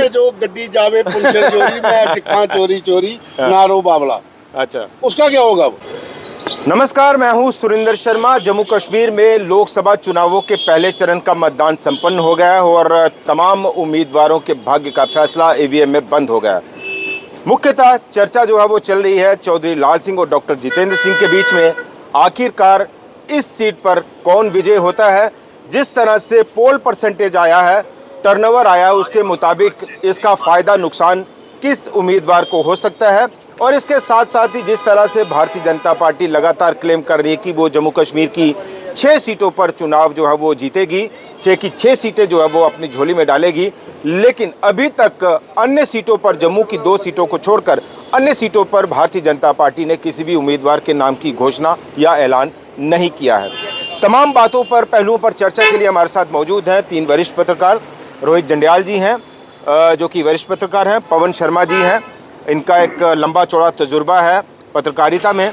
जो गड्डी जावे पुंछर चोरी मैं दिखा चोरी चोरी नारो बावला। अच्छा, उसका क्या होगा? नमस्कार, मैं हूं सुरेंद्र शर्मा। जम्मू कश्मीर में लोकसभा चुनावों के पहले चरण का मतदान संपन्न हो गया है और तमाम उम्मीदवारों के भाग्य का फैसला ईवीएम में बंद हो गया। मुख्यतः चर्चा जो है वो चल रही है चौधरी लाल सिंह और डॉक्टर जितेंद्र सिंह के बीच में। आखिरकार इस सीट पर कौन विजय होता है? जिस तरह से पोल परसेंटेज आया है, टर्नओवर आया है, उसके मुताबिक इसका फ़ायदा नुकसान किस उम्मीदवार को हो सकता है। और इसके साथ साथ ही जिस तरह से भारतीय जनता पार्टी लगातार क्लेम कर रही है कि वो जम्मू कश्मीर की 6 सीटों पर चुनाव जो है वो जीतेगी, 6 की 6 सीटें जो है वो अपनी झोली में डालेगी, लेकिन अभी तक अन्य सीटों पर, जम्मू की 2 सीटों को छोड़कर अन्य सीटों पर भारतीय जनता पार्टी ने किसी भी उम्मीदवार के नाम की घोषणा या ऐलान नहीं किया है। तमाम बातों पर, पहलुओं पर चर्चा के लिए हमारे साथ मौजूद हैं 3 वरिष्ठ पत्रकार। रोहित जंडियाल जी हैं जो कि वरिष्ठ पत्रकार हैं, पवन शर्मा जी हैं, इनका एक लंबा चौड़ा तजुर्बा है पत्रकारिता में,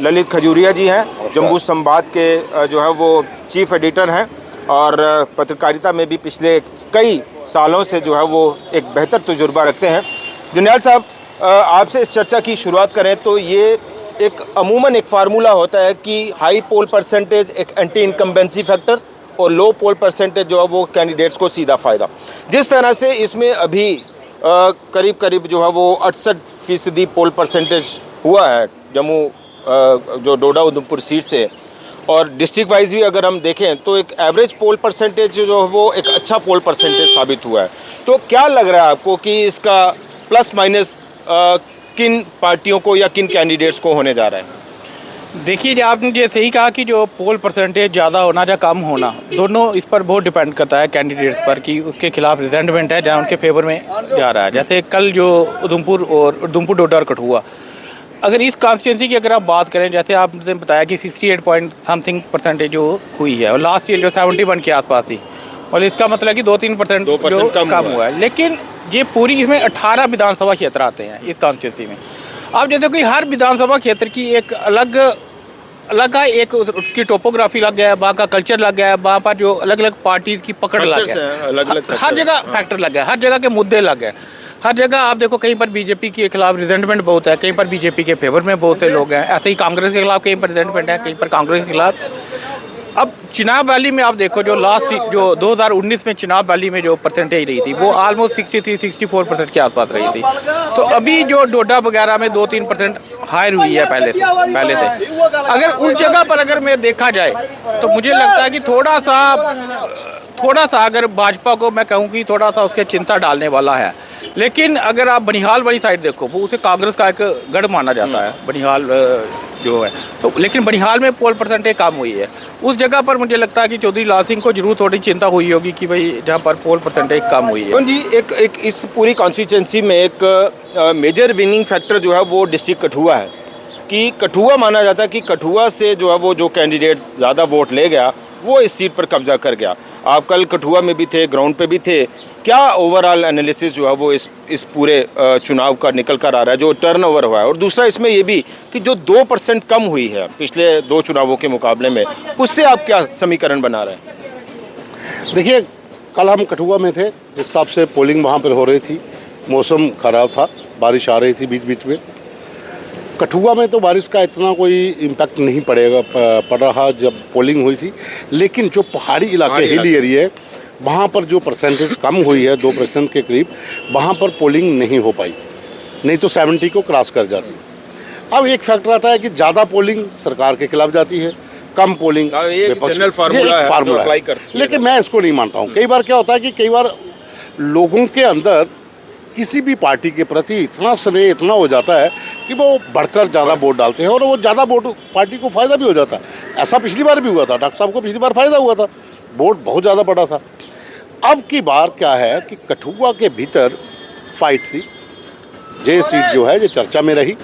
ललित खजूरिया जी हैं, जम्मू संवाद के जो है वो चीफ एडिटर हैं और पत्रकारिता में भी पिछले कई सालों से जो है वो एक बेहतर तजुर्बा रखते हैं। जंडियाल साहब, आपसे इस चर्चा की शुरुआत करें तो ये एक अमूमन एक फार्मूला होता है कि हाई पोल परसेंटेज एक एंटी इनकम्बेंसी फैक्टर और लो पोल परसेंटेज जो है वो कैंडिडेट्स को सीधा फ़ायदा। जिस तरह से इसमें अभी करीब करीब जो है वो 68% पोल परसेंटेज हुआ है जम्मू जो डोडा उधमपुर सीट से, और डिस्ट्रिक्ट वाइज भी अगर हम देखें तो एक एवरेज पोल परसेंटेज जो है वो एक अच्छा पोल परसेंटेज साबित हुआ है। तो क्या लग रहा है आपको कि इसका प्लस माइनस किन पार्टियों को या किन कैंडिडेट्स को होने जा रहा है? देखिए, आपने जैसे ही कहा कि जो पोल परसेंटेज ज़्यादा होना या कम होना, दोनों इस पर बहुत डिपेंड करता है कैंडिडेट्स पर कि उसके खिलाफ रिजेंटमेंट है जहाँ उनके फेवर में जा रहा है। जैसे कल जो उधमपुर डोडा और कठुआ, अगर इस कॉन्स्टिट्यूंसी की अगर आप बात करें, जैसे आपने बताया कि 68 पॉइंट समथिंग परसेंटेज जो हुई है और लास्ट ईयर जो 71 के आसपास थी, और इसका मतलब कि 2-3% जो कम हुआ है। लेकिन ये पूरी इसमें 18 विधानसभा क्षेत्र आते हैं इस कॉन्स्टिट्यूंसी में। आप जैसे कि हर विधानसभा क्षेत्र की एक अलग है, एक उसकी टोपोग्राफी लग गया है, वहाँ का कल्चर लग गया है, वहाँ पर जो अलग अलग पार्टीज की पकड़ लग गया है, हर जगह फैक्टर लग गया है, हर जगह के मुद्दे लग गए। हर जगह आप देखो, कहीं पर बीजेपी के खिलाफ रिजेंटमेंट बहुत है, कहीं पर बीजेपी के फेवर में बहुत से लोग हैं, ऐसे ही कांग्रेस के खिलाफ कहीं पर रिजेंटमेंट है, कहीं पर कांग्रेस के खिलाफ। अब चुनाव रैली में आप देखो, जो लास्ट जो 2019 में चुनाव रैली में जो परसेंटेज रही थी वो ऑलमोस्ट 63-64% के आसपास रही थी। तो अभी जो डोडा वगैरह में 2-3% हायर हुई है पहले से। अगर उस जगह पर अगर मैं देखा जाए तो मुझे लगता है कि थोड़ा सा अगर भाजपा को मैं कहूँ कि थोड़ा सा उसके चिंता डालने वाला है। लेकिन अगर आप बनिहाल वाली साइड देखो, वो उसे कांग्रेस का एक गढ़ माना जाता है बनिहाल जो है, तो लेकिन बनिहाल में पोल परसेंटेज कम हुई है। उस जगह पर मुझे लगता है कि चौधरी लाल सिंह को जरूर थोड़ी चिंता हुई होगी कि भाई जहाँ पर पोल परसेंटेज कम हुई है। जी, एक इस पूरी कॉन्स्टिट्यूंसी में एक मेजर विनिंग फैक्टर जो है वो डिस्ट्रिक्ट कठुआ है कि कठुआ माना जाता है कि कठुआ से जो है वो जो कैंडिडेट ज़्यादा वोट ले गया वो इस सीट पर कब्जा कर गया। आप कल कठुआ में भी थे, ग्राउंड पे भी थे। क्या ओवरऑल एनालिसिस जो है वो इस पूरे चुनाव का निकल कर आ रहा है जो टर्नओवर हुआ है? और दूसरा इसमें ये भी कि जो 2% कम हुई है पिछले 2 चुनावों के मुकाबले में, उससे आप क्या समीकरण बना रहे हैं? देखिए, कल हम कठुआ में थे, जिस हिसाब से पोलिंग वहाँ पर हो रही थी, मौसम ख़राब था, बारिश आ रही थी बीच बीच में। कठुआ में तो बारिश का इतना कोई इम्पैक्ट नहीं पड़ रहा जब पोलिंग हुई थी, लेकिन जो पहाड़ी इलाके हिली एरिया है वहाँ पर जो परसेंटेज कम हुई है 2% के करीब, वहाँ पर पोलिंग नहीं हो पाई, नहीं तो 70 को क्रॉस कर जाती। अब एक फैक्टर आता है कि ज़्यादा पोलिंग सरकार के खिलाफ जाती है, कम पोलिंग फार्मूला है, लेकिन मैं इसको नहीं मानता हूँ। कई बार क्या होता है कि कई बार लोगों के अंदर किसी भी पार्टी के प्रति इतना स्नेह इतना हो जाता है कि वो बढ़कर ज़्यादा वोट डालते हैं और वो ज़्यादा वोट पार्टी को फ़ायदा भी हो जाता है। ऐसा पिछली बार भी हुआ था, डॉक्टर साहब को पिछली बार फ़ायदा हुआ था, वोट बहुत ज़्यादा पड़ा था। अब की बार क्या है कि कठुआ के भीतर फाइट थी, ये सीट जो है ये चर्चा में रही।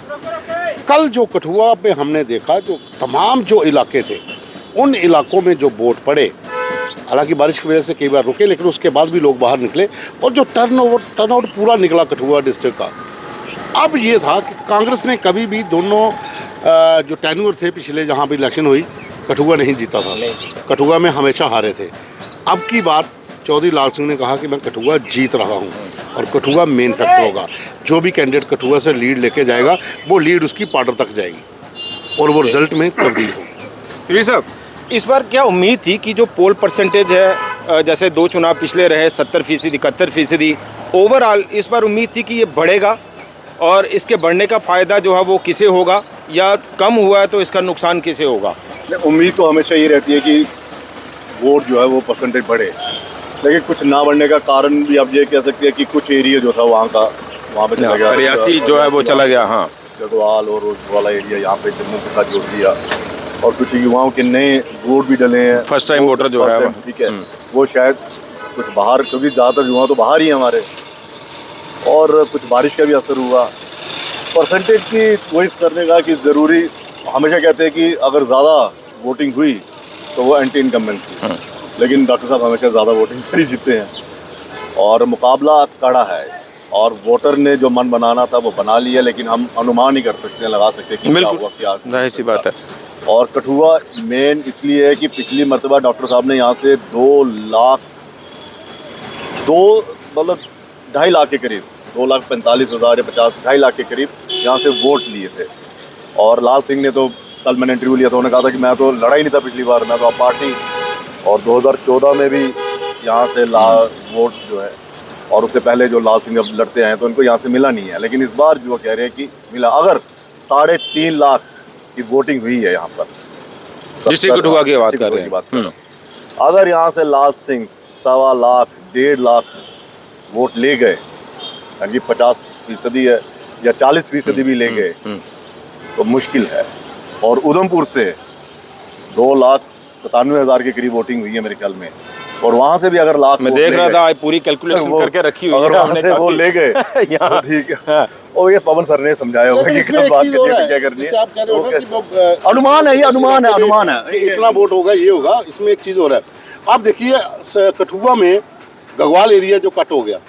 कल जो कठुआ पे हमने देखा, जो तमाम जो इलाके थे उन इलाकों में जो वोट पड़े, हालांकि बारिश की वजह से कई बार रुके, लेकिन उसके बाद भी लोग बाहर निकले और जो टर्नआउट पूरा निकला कठुआ डिस्ट्रिक्ट का। अब ये था कि कांग्रेस ने कभी भी दोनों जो टेन्योर थे पिछले जहाँ भी इलेक्शन हुई, कठुआ नहीं जीता था, कठुआ में हमेशा हारे थे। अब की बार चौधरी लाल सिंह ने कहा कि मैं कठुआ जीत रहा हूँ और कठुआ मेन फैक्टर होगा। जो भी कैंडिडेट कठुआ से लीड लेके जाएगा वो लीड उसकी पार्डर तक जाएगी और वो रिजल्ट में तब्दील होगी। फिर साहब, इस बार क्या उम्मीद थी कि जो पोल परसेंटेज है, जैसे 2 चुनाव पिछले रहे 70%, 71%, ओवरऑल इस बार उम्मीद थी कि ये बढ़ेगा और इसके बढ़ने का फ़ायदा जो है वो किसे होगा, या कम हुआ है तो इसका नुकसान किसे होगा? उम्मीद तो हमेशा ये रहती है कि वोट जो है वो परसेंटेज बढ़े, लेकिन कुछ ना बढ़ने का कारण भी आप ये कह सकते हैं कि कुछ एरिया जो था वहाँ पे चला गया, रियासी जो है वो चला गया। हाँ, गढ़वाल और वाला एरिया यहाँ पे जम्मू के साथ जोड़ दिया, और कुछ युवाओं के नए वोट भी डले हैं, फर्स्ट टाइम वोटर जो है, ठीक है, वो शायद कुछ बाहर, क्योंकि ज़्यादातर युवा तो बाहर ही हैं हमारे, और कुछ बारिश का भी असर हुआ। परसेंटेज की चॉइस करने का कि ज़रूरी, हमेशा कहते हैं कि अगर ज़्यादा वोटिंग हुई तो वो एंटी इनकम्बेंसी, लेकिन डॉक्टर साहब हमेशा ज़्यादा वोटिंग पर ही जीते हैं, और मुकाबला कड़ा है, और वोटर ने जो मन बनाना था वो बना लिया, लेकिन हम अनुमान ही कर सकते हैं, लगा सकते हैं कि क्या हुआ, क्या जाहिर सी बात है। और कठुआ मेन इसलिए है कि पिछली मरतबा डॉक्टर साहब ने यहाँ से 2.5 लाख के करीब, 2,45,000 या 2.5 लाख के करीब यहाँ से वोट लिए थे। और लाल सिंह ने तो, कल मैंने इंटरव्यू लिया था, उन्होंने कहा था कि मैं तो लड़ा ही नहीं था पिछली बार, मैं तो अब पार्टी, और 2014 में भी यहाँ से वोट जो है, और उससे पहले जो लाल सिंह अब लड़ते हैं तो उनको यहाँ से मिला नहीं है, लेकिन इस बार जो कह रहे हैं कि मिला। अगर 3.5 लाख की वोटिंग हुई है यहाँ पर, डिस्ट्रिक्ट कठुआ की बात कर रहे हैं, अगर यहाँ से लाल सिंह 1.25 लाख 1.5 लाख वोट ले गए, यानी 50% है या 40% भी ले गए, तो मुश्किल है। और उधमपुर से 2,97,000 के करीब वोटिंग हुई है मेरे ख्याल में, और वहाँ से भी अगर लाख, मैं देख रहा था पूरी कैलकुलेशन करके रखी हुई है, अगर वहाँ से वो ले गए तो ठीक है। और ये पवन सर ने समझाया होगा कि कब बात करनी है, क्या करनी है। अनुमान है, ये अनुमान है इतना वोट होगा, ये होगा। इसमें एक चीज़ और है, आप देखिए कठुआ में गढ़वाल एरिया जो कट हो गया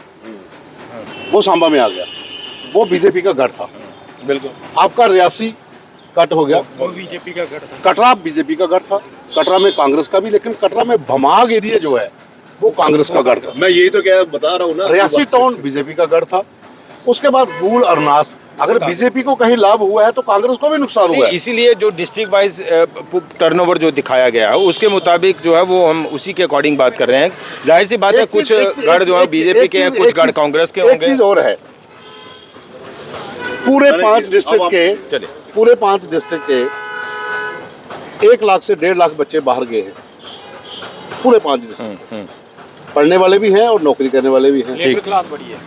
वो सांबा में आ गया, वो बीजेपी का गढ़ था। बिल्कुल। आपका रियासी कट हो गया, वो बीजेपी का गढ़ था। कटरा बीजेपी का गढ़ था, कटरा में कांग्रेस का भी, लेकिन कटरा में भमाग एरिया जो है वो कांग्रेस का गढ़ था। मैं यही तो क्या बता रहा हूँ ना, रियासी टाउन बीजेपी का गढ़ था। उसके बाद गूल अरनास, अगर बीजेपी को कहीं लाभ हुआ है तो कांग्रेस को भी नुकसान हुआ है। इसीलिए जो डिस्ट्रिक्ट वाइज टर्नओवर जो दिखाया गया है उसके मुताबिक जो है वो हम उसी के अकॉर्डिंग बात कर रहे हैं। जाहिर सी बात है, कुछ गढ़ जो है बीजेपी के हैं, कुछ गढ़ कांग्रेस के होंगे। एक चीज और है, पूरे 5 डिस्ट्रिक्ट के 1 लाख से 1.5 लाख बच्चे बाहर गए हैं, पूरे 5 डिस्ट्रिक्ट। पढ़ने वाले भी हैं और नौकरी करने वाले भी हैं। लेबर क्लास बड़ी है,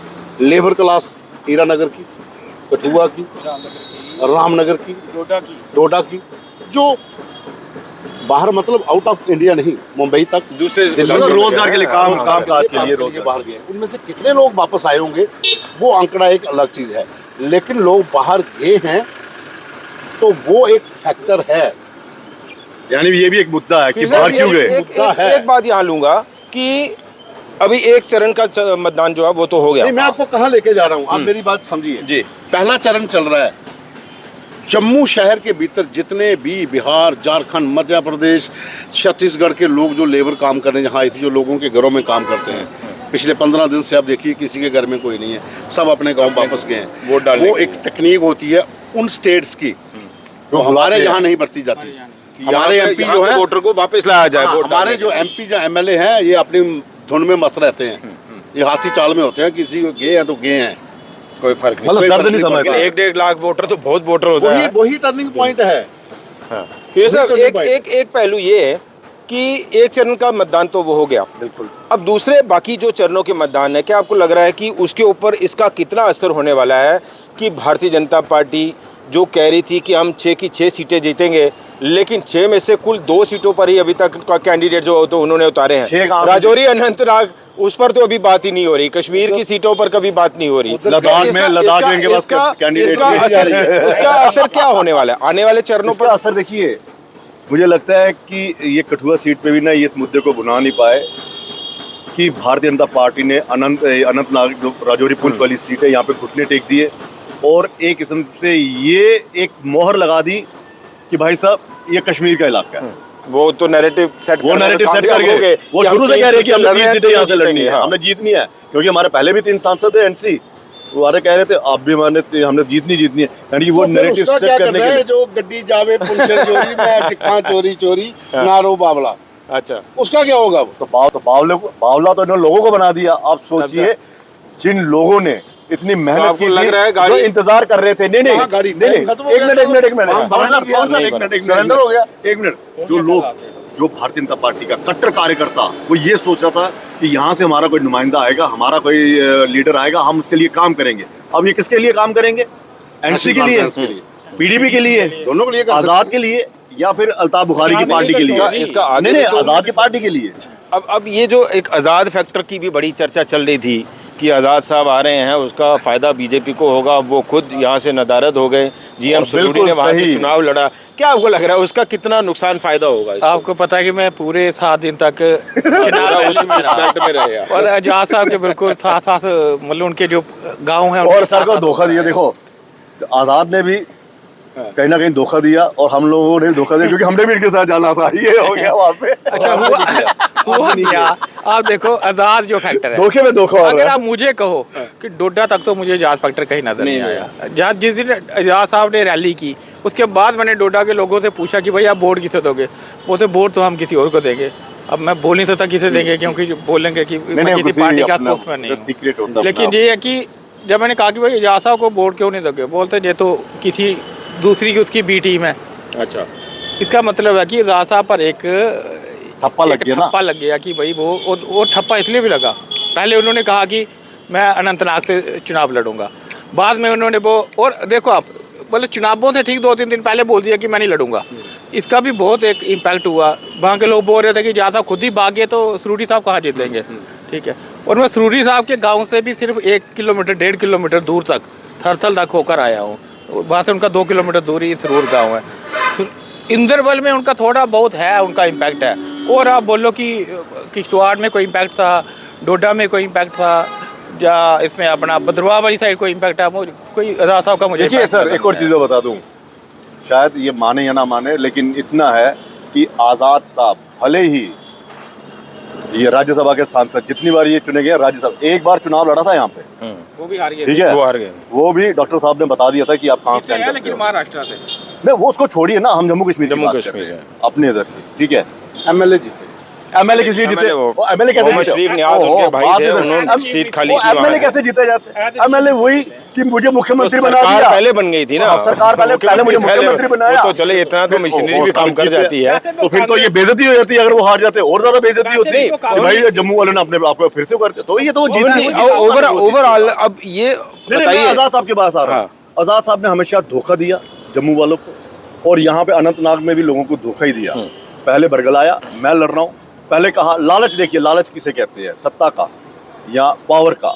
लेबर क्लास हीरानगर की, कठुआ की, रामनगर की, डोडा की, जो बाहर, मतलब आउट ऑफ इंडिया नहीं, मुंबई तक, दूसरे रोजगार के लिए काम के लिए बाहर गए। उनमें से कितने लोग वापस आए होंगे वो आंकड़ा एक अलग चीज है, लेकिन लोग बाहर गए हैं तो वो एक फैक्टर है। यानी ये भी एक मुद्दा है कि बाहर क्यों गए। एक बात यहाँ लूंगा कि अभी एक चरण का मतदान जो है वो तो हो गया। नहीं, मैं आपको कहाँ लेके जा रहा हूँ, आप मेरी बात समझिए जी। पहला चरण चल रहा है, जम्मू शहर के भीतर जितने भी बिहार, झारखंड, मध्य प्रदेश, छत्तीसगढ़ के लोग जो लेबर काम करने यहाँ आई थी, जो लोगों के घरों में काम करते हैं, पिछले 15 दिन से आप देखिए किसी के घर में कोई नहीं है, सब अपने गांव वापस गए हैं। वो एक टेक्निक होती है उन स्टेट्स की जो हमारे यहाँ नहीं बरती जाती। हमारे एमपी जो है वोटर को वापस लाया जाए। हमारे जो एमपी जो एमएलए हैं ये अपनी धुन में मस्त रहते हैं, ये हाथी चाल में होते हैं, किसी को गए हैं तो गए हैं, कोई फर्क नहीं, मतलब दर्द नहीं समझता। 1-1.5 लाख वोटर तो बहुत वोटर होता है। वही टर्निंग पॉइंट है। ये सर एक पहलू ये है कि एक चरण का मतदान तो वो हो गया, बिल्कुल। अब दूसरे बाकी जो चरणों के मतदान है, क्या आपको लग रहा है कि उसके ऊपर इसका कितना असर होने वाला है कि भारतीय जनता पार्टी जो कह रही थी कि हम 6 की 6 सीटें जीतेंगे, लेकिन 6 में से कुल 2 सीटों पर ही अभी तक का कैंडिडेट जो तो उन्होंने उतारे हैं, राजौरी, अनंतनाग, उस पर तो अभी बात ही नहीं हो रही, कश्मीर की सीटों पर कभी बात नहीं हो रही, उसका असर क्या होने वाला है आने वाले चरणों पर? असर देखिए, मुझे लगता है कि ये कठुआ सीट पे भी ना ये इस मुद्दे को भुना नहीं पाए कि भारतीय जनता पार्टी ने अनंतनाग जो राजौरी पुंछ वाली सीट है यहाँ पे घुटने टेक दिए, और एक किस्म से ये एक मोहर लगा दी कि भाई साहब ये कश्मीर का इलाका है, वो तो नैरेटिव सेट वो नैरेटिव सेट करके वो शुरू से कह रहे हैं कि हमने 3 सीटें यहाँ से लड़नी है, हमने जीतनी है, क्योंकि हमारे पहले भी 3 सांसद है एनसी, वो वाले कह रहे थे आप भी हमने जीतनी है, यानी वो नैरेटिव सेट करने के लिए जो गड्डी जावे पुंछर चोरी मैं दिखा चोरी चोरी नारो बावला, अच्छा उसका क्या होगा? वो तो बावला तो इन्होंने लोगों को बना दिया। आप सोचिए जिन लोगों ने इतनी मेहनत की, लग रहा है गाड़ी इंतजार कर रहे थे, गाड़ी सरेंडर हो गया। एक मिनट, जो लोग, जो भारतीय जनता पार्टी का कट्टर कार्यकर्ता, वो ये सोच रहा था कि यहाँ से हमारा कोई नुमाइंदा आएगा, हमारा कोई लीडर आएगा, हम उसके लिए काम करेंगे। अब ये किसके लिए काम करेंगे? एनसी के लिए, पीडीपी के लिए, दोनों के लिए, आजाद के लिए, या फिर अल्ताफ बुखारी की पार्टी के लिए? इसका नहीं, आजाद की पार्टी के लिए। अब ये जो एक आज़ाद फैक्टर की भी बड़ी चर्चा चल रही थी कि आज़ाद साहब आ रहे हैं, उसका फ़ायदा बीजेपी को होगा, वो खुद यहाँ से नदारद हो गए, जीएम सुरूरी ने वहाँ से चुनाव लड़ा, क्या आपको लग रहा है उसका कितना नुकसान फ़ायदा होगा? आपको पता है कि मैं पूरे 7 दिन तक चुनाव में रहे और आजाद साहब के बिल्कुल साथ साथ मतलब उनके जो गाँव हैं और सर को धोखा दिया। देखो आजाद ने भी कहीं ना कहीं धोखा दिया और हम लोगों ने भी धोखा दिया, क्योंकि हमने भी इनके साथ जाना था, ये हो गया वहाँ पे। अच्छा हुआ क्या? आप देखो आजाद जो फैक्टर है, धोखे में धोखा हो अगर रहा है। आप मुझे कहो कि डोडा तक तो मुझे आजाद फैक्टर कहीं नजर नहीं आया। जहाँ जिस दिन आजाद साहब ने रैली की उसके बाद मैंने डोडा के लोगों से पूछा कि भाई आप वोट किसे दोगे? बोलते वोट तो हम किसी और को देंगे। अब मैं बोल नहीं सकता किसे देंगे, क्योंकि बोलेंगे कि मैं किसी पार्टी का स्पोक्समैन नहीं हूँ। लेकिन ये है कि जब मैंने कहा कि भाई आजाद साहब को वोट क्यों नहीं दोगे, बोलते ये तो किसी दूसरी की उसकी बी टीम है। अच्छा, इसका मतलब है कि आजाद साहब पर एक ठप्पा लग गया ना, ठप्पा लग गया कि भाई वो ठप्पा इसलिए भी लगा, पहले उन्होंने कहा कि मैं अनंतनाग से चुनाव लड़ूंगा, बाद में उन्होंने वो, और देखो आप मतलब चुनावों से ठीक 2-3 दिन पहले बोल दिया कि मैं नहीं लड़ूंगा। इसका भी बहुत एक इम्पैक्ट हुआ। वहाँ के लोग बोल रहे थे कि ज़्यादा खुद ही भागे तो सरूरी साहब कहाँ जीतेंगे, ठीक है। और मैं सरूरी साहब के गाँव से भी सिर्फ 1 किलोमीटर 1.5 किलोमीटर दूर तक थरथल तक होकर आया हूँ। वहाँ से उनका 2 किलोमीटर दूरी सरूर गाँव है। इंदरबल में उनका थोड़ा बहुत है, उनका इम्पैक्ट है। और आप बोलो कि किश्तवाड़ में कोई इम्पैक्ट था, डोडा में कोई इम्पैक्ट था, या इसमें अपना भद्रवाह वाली साइड कोई इम्पैक्ट है, कोई आजाद साहब का मुझे। देखिए सर, एक और चीज़ मैं बता दूं, शायद ये माने या ना माने, लेकिन इतना है कि आज़ाद साहब भले ही ये राज्यसभा के सांसद जितनी बार ये चुने गए, राज्यसभा एक बार चुनाव लड़ा था यहाँ पे, वो भी हार गए, ठीक है, वो हार गए। वो भी डॉक्टर साहब ने बता दिया था कि आप कहाँ स्टैंड करते लेकिन हो। महाराष्ट्र से नहीं, वो उसको छोड़िए ना, हम जम्मू कश्मीर जम्मू कश्मीर है अपने इधर की, ठीक है। एमएलए जीते, एमएलए किस लिए जीते? एमएलए कैसे मोहम्मद शरीफ नियाज़ उनके भाई थे, उन्होंने सीट खाली की। एमएलए कैसे जीते जाते हैं? एमएलए वही कि मुझे मुख्यमंत्री बना सरकार दिया, पहले बन गई थी ना, सरकार पहले मुझे मुख्यमंत्री बनाया, तो चले इतना तो मशीनरी भी काम कर जाती है, तो फिर तो ये बेइज्जती हो जाती है। अगर वो हार जाते और ज्यादा बेइज्जती होती है कि भाई जम्मू वालों ने अपने आप को फिर से करते, तो ये तो वो जीत। ओवरऑल अब ये बताइए, आजाद साहब के पास आ रहा है। आजाद साहब ने हमेशा धोखा दिया जम्मू वालों को, और यहाँ पे अनंतनाग में भी लोगों को धोखा ही दिया। पहले बरगलाया मैं लड़ रहा हूँ, पहले कहा लालच, देखिए लालच किसे कहते हैं, सत्ता का या पावर का,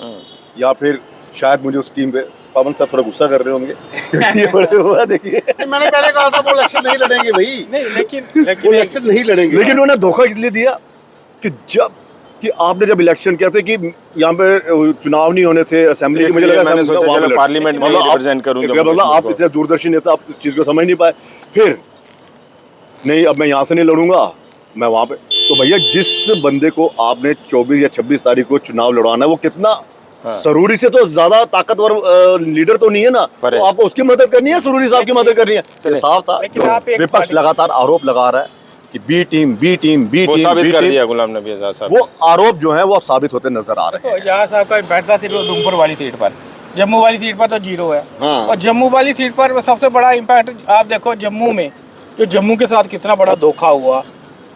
या फिर शायद मुझे उस टीम पे पवन साहब थोड़ा गुस्सा कर रहे होंगे क्योंकि ये बड़े हुआ, देखिए मैंने पहले कहा था वो इलेक्शन नहीं लड़ेंगे भाई, नहीं, वो इलेक्शन नहीं लड़ेंगे। लेकिन उन्होंने धोखा इसलिए दिया कि आपने जब इलेक्शन किया था कि यहाँ पे चुनाव नहीं होने थे असेंबली के, मुझे लगा पार्लियामेंट में रिप्रेजेंट करूंगा, मतलब आप इतने दूरदर्शी नेता, आप इस चीज़ को समझ नहीं पाए। फिर नहीं, अब मैं यहाँ से नहीं लड़ूंगा, मैं वहाँ पे। तो भैया जिस बंदे को आपने 24 या 26 तारीख को चुनाव लड़वाना है, वो कितना सरूरी से तो ज्यादा ताकतवर लीडर तो नहीं है ना, तो आपको उसकी मदद करनी है, सरूरी साहब की मदद करनी है। साफ था, विपक्ष लगातार आरोप लगा रहा है कि बी टीम वो साबित कर दिया गुलाम नबी आजाद साहब। वो आरोप जो है वो साबित होते नजर आ रहे हैं। आजाद साहब का इम्पैक्ट था सिर्फ उधमपुर वाली सीट पर, जम्मू वाली सीट पर तो 0 है। और जम्मू वाली सीट पर सबसे बड़ा इम्पैक्ट आप देखो, जम्मू में जो जम्मू के साथ कितना बड़ा धोखा हुआ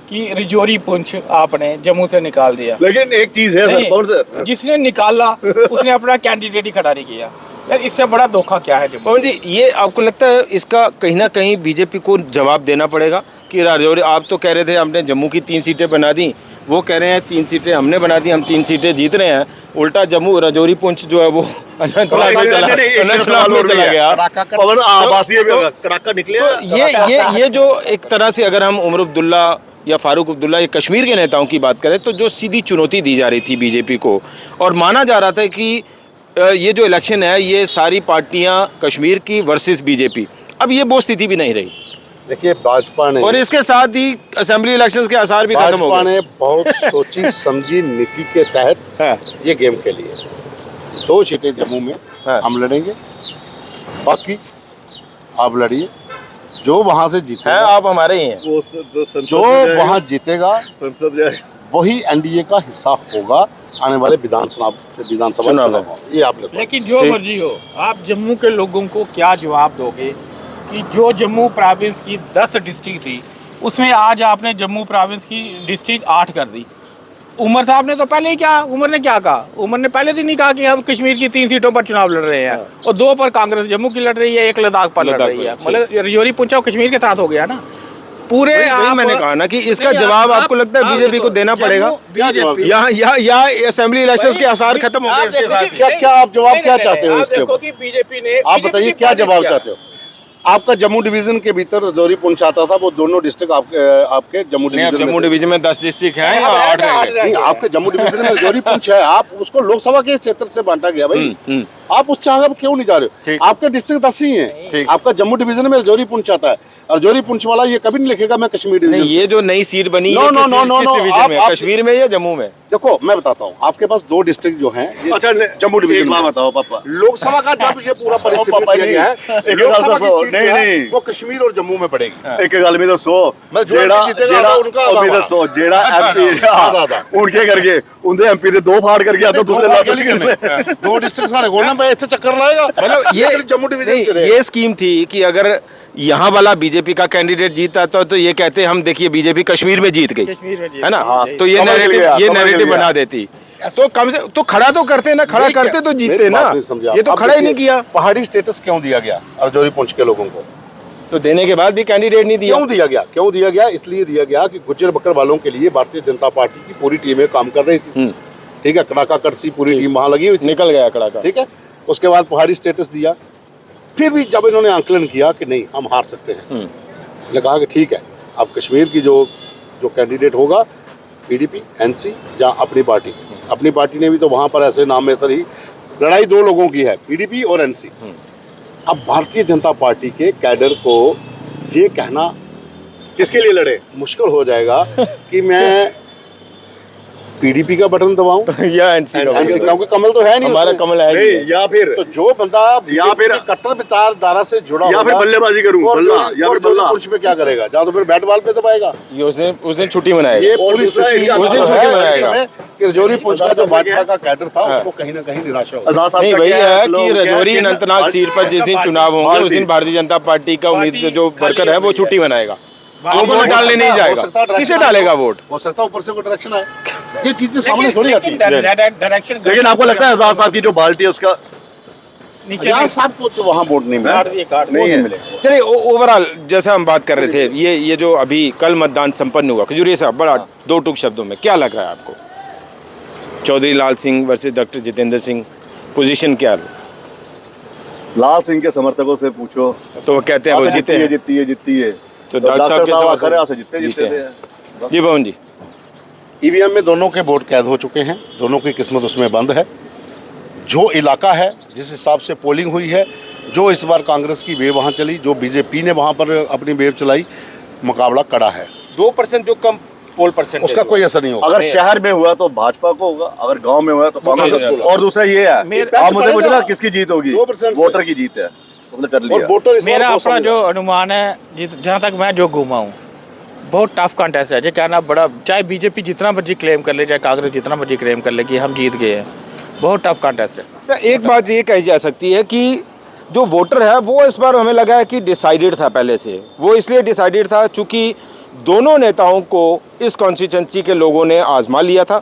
कि रिजौरी पुंछ आपने जम्मू से निकाल दिया। लेकिन एक चीज है सर, कौन सर, जिसने निकाला उसने अपना कैंडिडेट ही खड़ा नहीं किया। यार इससे बड़ा धोखा क्या है पवन जी? ये आपको लगता है इसका कहीं ना कहीं बीजेपी को जवाब देना पड़ेगा कि राजौरी, आप तो कह रहे थे हमने जम्मू की 3 सीटें बना दी, वो कह रहे हैं 3 सीटें हमने बना दी, हम 3 सीटें जीत रहे हैं, उल्टा जम्मू राजौरी पुंछ जो है वो अनंतनाग में चला गया। पवन आवासीय कड़ाका निकले। तो ये जो एक तरह से अगर हम उमर अब्दुल्ला या फारूक अब्दुल्ला या कश्मीर के नेताओं की बात करें, तो जो सीधी चुनौती दी जा रही थी बीजेपी को, और माना जा रहा था कि ये जो इलेक्शन है ये सारी पार्टियां कश्मीर की वर्सेस बीजेपी, अब ये वो स्थिति भी नहीं रही। देखिए भाजपा ने और इसके साथ ही असेंबली इलेक्शंस के आसार भी खत्म हो भाजपा गए। ने बहुत सोची समझी नीति के तहत हाँ, ये गेम खेली है। 2 सीटें जम्मू में हाँ। हम लड़ेंगे, बाकी आप लड़िए, जो वहां से हैं जीतेगा, आप हमारे ही हैं। वो जो वहां जीतेगा संसद जाएगा। वही एनडीए का हिस्सा होगा आने वाले विधानसभा चुनाव में। चुनाव। ये आप लोग लेकिन जो ठीक। मर्जी हो, आप जम्मू के लोगों को क्या जवाब दोगे कि जो जम्मू प्रोविंस की 10 डिस्ट्रिक्ट थी उसमें आज आपने जम्मू प्रोविंस की डिस्ट्रिक्ट 8 कर दी। उमर साहब ने तो पहले ही क्या, उमर ने क्या कहा? उमर ने पहले दिन ही कहा कि हम कश्मीर की 3 सीटों पर चुनाव लड़ रहे हैं और 2 पर कांग्रेस जम्मू की लड़ रही है, 1 लद्दाख पर लड़ लद्दाख रही है। पर, मतलब रजौरी पुंछाव कश्मीर के साथ हो गया ना पूरे। वही आप मैंने कहा ना कि इसका नहीं, जवाब आप- आपको लगता है आप बीजेपी को देखो, देना पड़ेगा? क्या जवाब BJP या असेंबली इलेक्शंस के आसार खत्म हो गए इसके साथ? क्या आप जवाब क्या चाहते हो इसके देखो ऊपर? कि बीजेपी ने, आप बताइए क्या जवाब चाहते हो? आपका जम्मू डिवीजन के भीतर रजौरी पुंछ आता था, वो दोनों डिस्ट्रिक्ट आपके जम्मू नहीं, अब डिवीजन जम्मू में थे। डिवीजन में 10 डिस्ट्रिक्ट हैं या हाँ, 8 रह गए? नहीं, आपके जम्मू डिवीजन में रजौरी पुंछ है, आप उसको लोकसभा के क्षेत्र से बांटा गया भाई। आप उस जगह पे क्यों नहीं जा रहे हो? ठीक। आपके डिस्ट्रिक्ट 10 ही हैं। ठीक। आपका जम्मू डिवीजन में रजौरी पुंछ आता है, और रजौरी पुंछ वाला ये कभी नहीं लिखेगा मैं कश्मीर नहीं, डिवीजन ये जो नई सीट बनी नो, है नो, नो, नो, किस नो, डिवीजन में है? आप- कश्मीर में या जम्मू में? देखो मैं बताता हूँ, आपके पास 2 डिस्ट्रिक्ट जो हैं ये अच्छा जम्मू डिवीजन एक बात में। बताओ पापा। लोकसभा का जब ये पूरा परिस्थिति पापा किया जी, गया है, एक लोकसभा गल की दसो, सीट नहीं, जो है, नहीं। वो कश्मीर और जम्मू में पड़ेगी। एक गल में दसो मैं जो जेड़ा MP जीतेगा जेड़ा तो उनका अभी आधा दसो जेड़ा एमपी आधा। उनके करके उनके एमपी दे 2 फाड़ करके आता दूसरे लाख 2 डिस्ट्रिक्ट सारे गोलना पे इतने चक्कर लाएगा। मतलब ये जम्मू डिवीजन नहीं, से रहेगा। ये स्कीम थी कि अगर यहाँ वाला बीजेपी का कैंडिडेट जीता तो ये कहते हम देखिए बीजेपी कश्मीर में जीत गई, कश्मीर में जीत है ना? गई, हाँ, जी। तो ये कमल खिल नैरेटिव गया, ये कमल खिल नैरेटिव गया। बना देती। तो कम से तो खड़ा तो करते ना, खड़ा नहीं करते क्या- तो जीतते मेरी ना। बात नहीं समझे आप। ये तो आप खड़ा ही नहीं देखिए, किया। पहाड़ी स्टेटस क्यों दिया गया रजौरी पुंछ के लोगों को? तो देने के बाद भी कैंडिडेट नहीं दिया। क्यों दिया गया? क्यों दिया गया? इसलिए दिया गया कि गुज्जर बकर वालों के लिए भारतीय जनता पार्टी की पूरी टीमें काम कर रही थी। ठीक है, कड़ाका कड़सी पूरी टीम वहां लगी हुई थी। निकल गया कड़ा का। ठीक है, उसके बाद पहाड़ी स्टेटस दिया। फिर भी जब इन्होंने आंकलन किया कि नहीं हम हार सकते हैं, मैंने कहा कि ठीक है, अब कश्मीर की जो कैंडिडेट होगा पीडीपी, एनसी या अपनी पार्टी ने भी तो वहां पर ऐसे नाम में ही लड़ाई 2 लोगों की है, पीडीपी और एनसी। अब भारतीय जनता पार्टी के कैडर को ये कहना किसके लिए लड़े? मुश्किल हो जाएगा कि मैं पीडीपी का बटन दबाऊं या एनसी का एनसी, बटन। क्योंकि कमल तो है नहीं हमारा उसमें। कमल है ही नहीं नहीं। या फिर तो जो बंदा या फिर- BJP की कट्टर विचारधारा से जुड़ा या फिर होगा, बल्लेबाजी करूं, और बल्ला, जो- या और फिर जो बल्ला। पुरुष पे क्या करेगा? जहाँ तो फिर बैट बॉल पे दबाएगा। ये उस दिन छुट्टी मनाएगा। ये और पूरी दूसरा स्थिति एक उस दिन जो छुट्टी है मनाएगा। इसमें कि रजौरी पुंछ का जो आजाद भाजपा साहब का कैडर था हाँ। उसको कहीं ना कहीं निराशा हो। आजाद साहब नहीं, का वही क्या है लोग कि क्या रजौरी कि अनंतनाग सीट पर जिस दिन पार्टी- चुनाव होंगे उस पार्टी- दिन भारतीय जनता पार्टी का पार्टी उम्मीद जो खाली वर्कर है वो हुई छुट्टी है। मनाएगा। वो वो वोट डालने नहीं हो जाएगा। सकता है किसे डायरेक्शन डालेगा आए। वोट? हो सकता है ऊपर से कोई डायरेक्शन आए। ये चीजें सामने थोड़ी आती है। डायरेक्शन लेकिन आपको लगता है आजाद साहब की जो बाल्टी है उसका नीचे यहाँ साहब को तो वहाँ वोट नहीं मिला। नहीं है? चलिए ओवरऑल जैसे हम बात कर रहे थे ये जो अभी कल मतदान संपन्न हुआ, खजूरिया साहब बड़ा 2 टूक शब्दों में क्या लग रहा है आपको? Chaudhary Lal Singh versus doctor Jitendra Singh, position क्या है? लाल सिंह के समर्थकों से पूछो तो वो कहते हैं वो जीते हैं। जीतती है तो डॉक्टर साहब के साहब समर्थक आकर जीतते जीते जीतते हैं। हैं। जी पवन जी, ईवीएम में दोनों के वोट कैद हो चुके हैं, दोनों की किस्मत उसमें बंद है। जो इलाका है, जिस हिसाब से पोलिंग हुई है, जो इस बार कांग्रेस की वेव वहाँ चली, जो बीजेपी ने वहाँ पर अपनी वेव चलाई, मुकाबला कड़ा है। 2% जो कम पोल परसेंट उसका कोई असर नहीं होगा। अगर शहर में हुआ तो भाजपा को होगा, अगर गांव में हुआ तो कांग्रेस कांग्रेस को। को। और दूसरा ये है मेरे- आप मुझे पड़ेगा। पूछना किसकी जीत होगी? 2% से। वोटर की जीत है, उसने कर और लिया। वोटर इस बार मेरा बहुत अपना समझ जो रहा है। अनुमान है, जहाँ तक मैं जो घूमा हूँ, बहुत टफ कंटेस्ट है। जो कहना बड़ा, चाहे बीजेपी जितना मर्जी क्लेम कर ले, चाहे कांग्रेस जितना मर्जी क्लेम कर ले कि हम जीत गए हैं, बहुत टफ कंटेस्ट है। अच्छा, एक बात ये कही जा सकती है कि जो वोटर है वो इस बार हमें लगा है कि डिसाइडेड था पहले से। वो इसलिए डिसाइडेड था चूँकि दोनों नेताओं को इस कॉन्स्टिट्यूंसी के लोगों ने आजमा लिया था,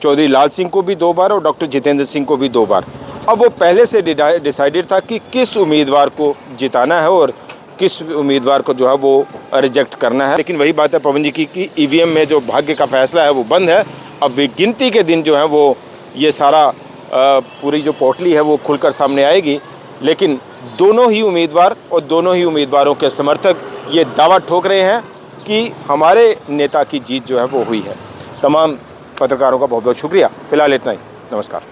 चौधरी लाल सिंह को भी 2 बार और डॉक्टर जितेंद्र सिंह को भी 2 बार। अब वो पहले से डिसाइडेड था कि किस उम्मीदवार को जिताना है और किस उम्मीदवार को जो है वो रिजेक्ट करना है। लेकिन वही बात है पवन जी की कि ईवीएम में जो भाग्य का फैसला है वो बंद है। अब गिनती के दिन जो है वो ये सारा पूरी जो पोटली है वो खुलकर सामने आएगी। लेकिन दोनों ही उम्मीदवार और दोनों ही उम्मीदवारों के समर्थक ये दावा ठोक रहे हैं कि हमारे नेता की जीत जो है वो हुई है। तमाम पत्रकारों का बहुत बहुत शुक्रिया। फिलहाल इतना ही, नमस्कार।